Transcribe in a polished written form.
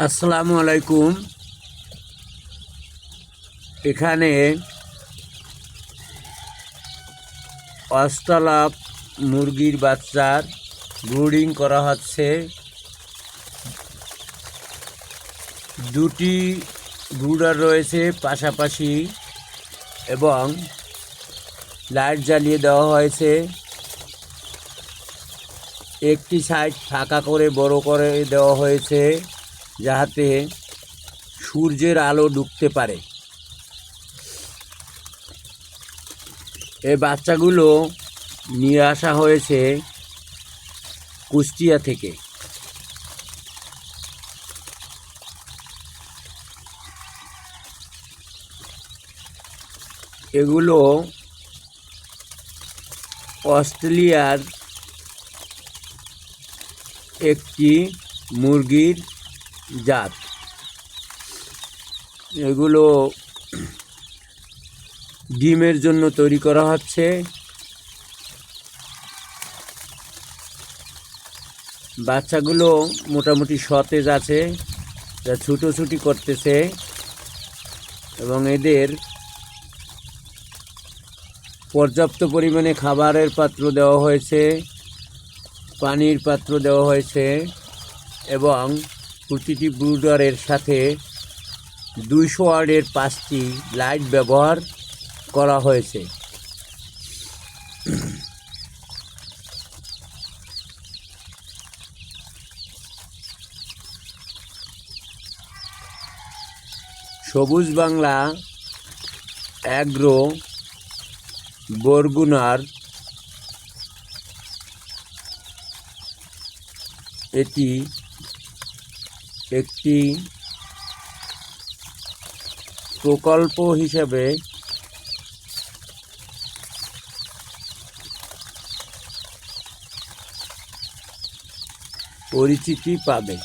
আসসালামু আলাইকুম। এখানে অষ্টলাভ মুরগির বাচ্চার ব্রুডিং করা হচ্ছে। দুটি ব্রুডার রয়েছে পাশাপাশি এবং লাইট জ্বালিয়ে দেওয়া হয়েছে। একটি সাইড ফাঁকা করে বড় করে দেওয়া হয়েছে যাতে সূর্যের আলো ঢুকতে পারে। এই বাচ্চাগুলো নিয়ে আসা হয়েছে কুষ্টিয়া থেকে। এগুলো অস্ট্রেলিয়ার একটি মুরগির জাত। এগুলো ডিমের জন্য তৈরি করা হচ্ছে। বাচ্চাগুলো মোটামুটি সতেজ আছে, যা ছুটোছুটি করতেছে এবং এদের পর্যাপ্ত পরিমাণে খাবারের পাত্র দেওয়া হয়েছে, পানির পাত্র দেওয়া হয়েছে এবং প্রতিটি ব্রুডারের সাথে 200 ওয়াটের 5টি লাইট ব্যবহার করা হয়েছে। সবুজ বাংলা অ্যাগ্রো বরগুনার এটি একটি প্রকল্প হিসেবে পরিচিতি পাবে।